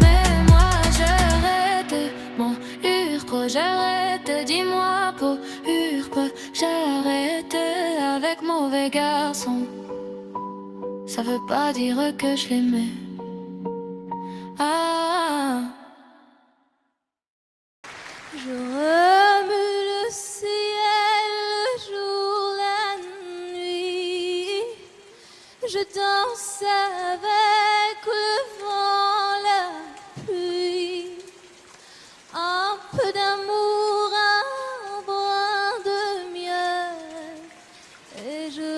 Mais moi j'arrête, mon urpre, j'arrête. Dis-moi pour urpre, j'arrête avec mauvais garçon. Ça veut pas dire que je l'aimais. Je remue le ciel, le jour, la nuit. Je danse avec le vent, la pluie. Un peu d'amour, un brin de miel. Et je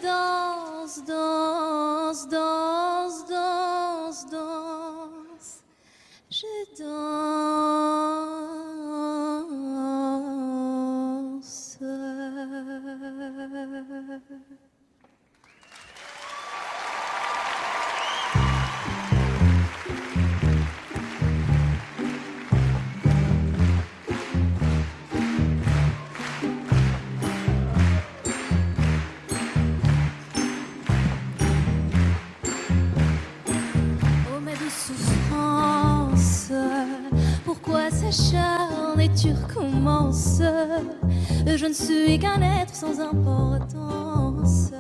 danse, danse, danse, danse, danse. Je danse. Oh ma douce souffrance, pourquoi s'acharne et tu recommences? Je ne suis qu'un être sans importance.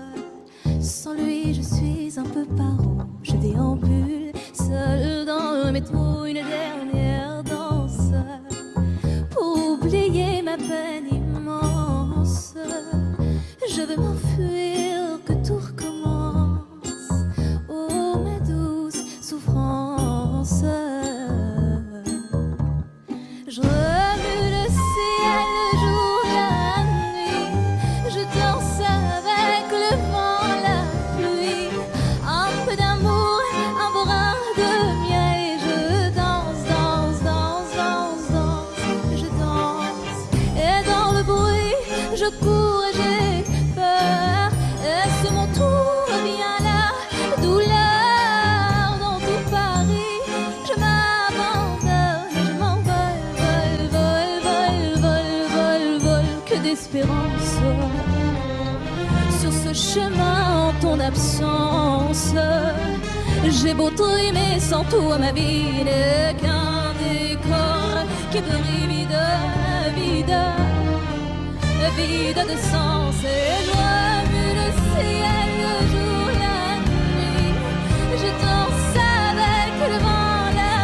Sans lui je suis un peu paro. Je déambule seul dans le métro, une dernière danse pour oublier ma peine immense. Je veux m'enfuir, que tout recommence. Oh ma douce souffrance. Je remue le ciel, le jour, la nuit. Je danse avec le vent, la pluie. Un peu d'amour, un brin de miel. Et je danse, danse, danse, danse, danse. Je danse, et dans le bruit, je cours et j'ai peur. Est-ce mon tour, vient la douleur dans tout Paris. Je m'abandonne et je m'envole, vol, vol, vol, vol, vol, vol. Que d'espérance sur ce chemin en ton absence. J'ai beau trimer sans toi, ma vie n'est qu'un décor qui brille vide, vide, vide de sens. Et je remue le ciel, le jour, la nuit. Je danse avec le vent, la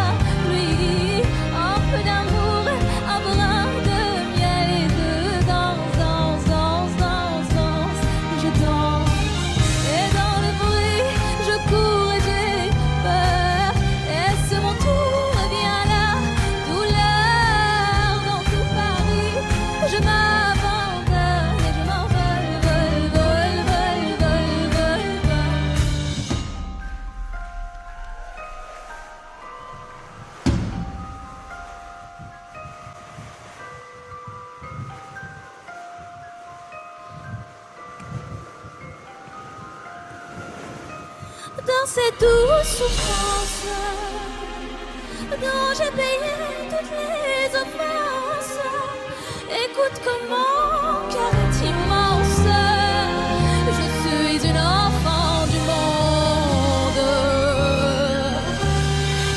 pluie. Un peu d'amour, un brin de miel. Et je danse, danse, danse, danse, danse. Je danse, et dans le bruit, je cours et j'ai peur. Est-ce mon tour, vient la douleur dans tout Paris. Je m'abandonne et je m'envole, vol, vol, vol, vol, vol, vol. Dans cette douce souffrance dont j'ai payé se fasse. Écoute comment cœur est immense. Je suis une enfant du monde.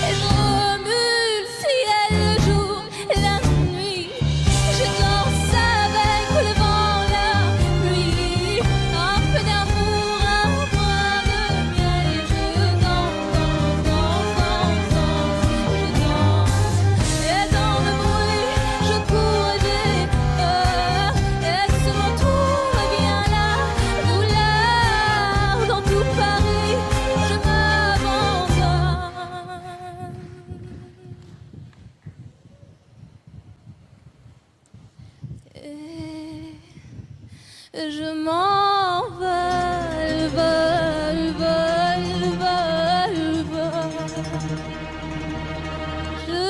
Et je remue le ciel le jour et la nuit. Je danse avec le vent, la pluie. Un peu d'amour, un brin de miel. Et je danse, danse, danse, danse, je danse. Et dans le bruit, je cours et j'ai peur. Et sur mon tour, et bien la douleur. Dans tout Paris, je m'abandonne. Et je m'envole, vole, vole, vole, vole. Je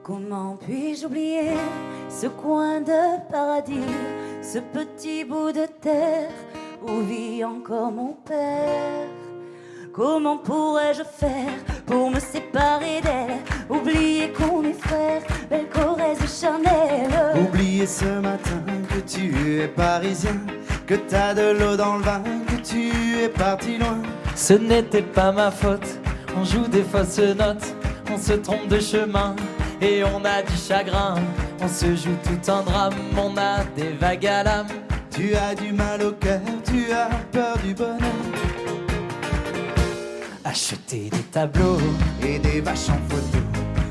Comment puis-je oublier ce coin de paradis, ce petit bout de terre où vit encore mon père? Comment pourrais-je faire pour me séparer d'elle? Oublier qu'on est frères, belle Corrèze charnelle. Oublier ce matin que tu es parisien, que t'as de l'eau dans le vin, que tu es parti loin. Ce n'était pas ma faute, on joue des fausses notes, on se trompe de chemin et on a du chagrin. On se joue tout un drame, on a des vagues à l'âme. Tu as du mal au cœur, tu as peur du bonheur. Acheter des tableaux et des vaches en photo,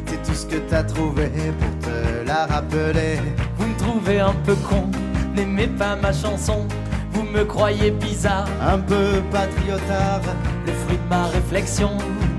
c'est tout ce que t'as trouvé pour te la rappeler. Vous me trouvez un peu con, n'aimez pas ma chanson. Vous me croyez bizarre, un peu patriotard. Le fruit de ma réflexion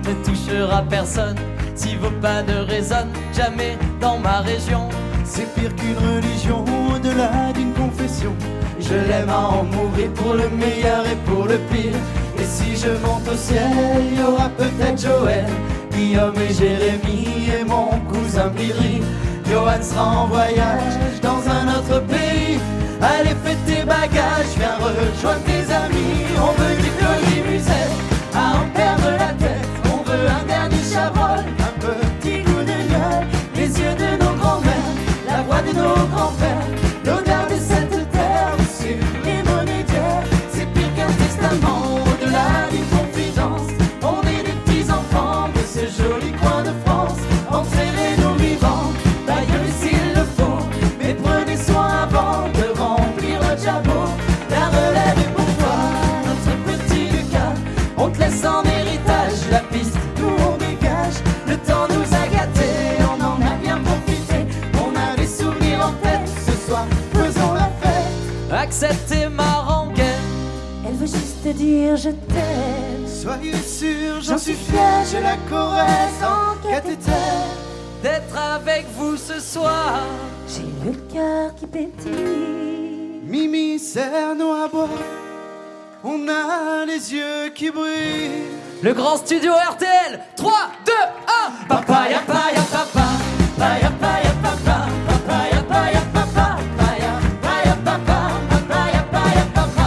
ne touchera personne si vos pas ne résonnent jamais dans ma région. C'est pire qu'une religion, au-delà d'une confession. Je l'aime à en mourir pour le meilleur et pour le pire. Et si je monte au ciel, il y aura peut-être Joël, Guillaume et Jérémy et mon cousin Billy. Johan sera en voyage dans un autre pays. Allez, fais tes bagages, viens rejoindre tes amis. On veut du Claudie Musette, à en perdre la tête. On veut un dernier Chabrol, un petit goût de gueule. Les yeux de nos grands-mères, la voix de nos grands-pères, l'odeur de cette terre, sur les monnaies d'hier. C'est pire qu'un testament, au-delà d'une confidence. On est des petits-enfants de ce joli coin de France. Enterrez-nous vivants, d'ailleurs s'il le faut, mais prenez soin avant de remplir le jabot. La relève est pour toi, notre petit Lucas. On te laisse en héritage la piste, nous on dégage. Le temps nous a gâtés, on en a bien profité. On a des souvenirs en tête, ce soir faisons la fête. Acceptez ma rengaine, Elle veut juste dire je t'aime. Soyez sûr, j'en suis fier, j'ai la Corrèze en cathéter. d'être avec vous ce soir. J'ai le cœur qui pétille. Mimi, serre-nous à boire, on a les yeux qui brillent. Le grand studio RTL, 3, 2, 1. Papaya, paya, papa, paya, paya, papa, papaya, paya, papa, paya, paya, papa, papaya, paya, papa,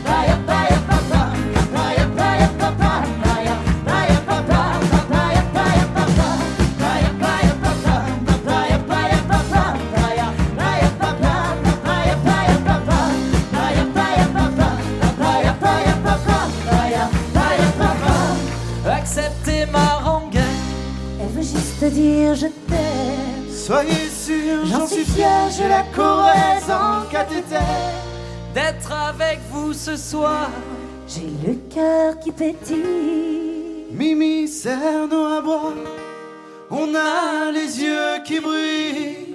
paya, paya, papa, papaya, paya, papa, paya, paya, papa, papaya, paya, papa, paya, paya, papa, papaya, paya, papa, paya, paya, papa, papaya, paya, papa, paya, paya, papa, papaya, paya, papa, paya, paya, papa. Acceptez ma rengaine. Elle veut juste dire je t'aime. Soyez sûr, j'en suis fier, j'ai la Corrèze en cathéter. D'être avec vous ce soir. J'ai le cœur qui pétille. Mimi, serre-nous à boire, on a les yeux qui brillent.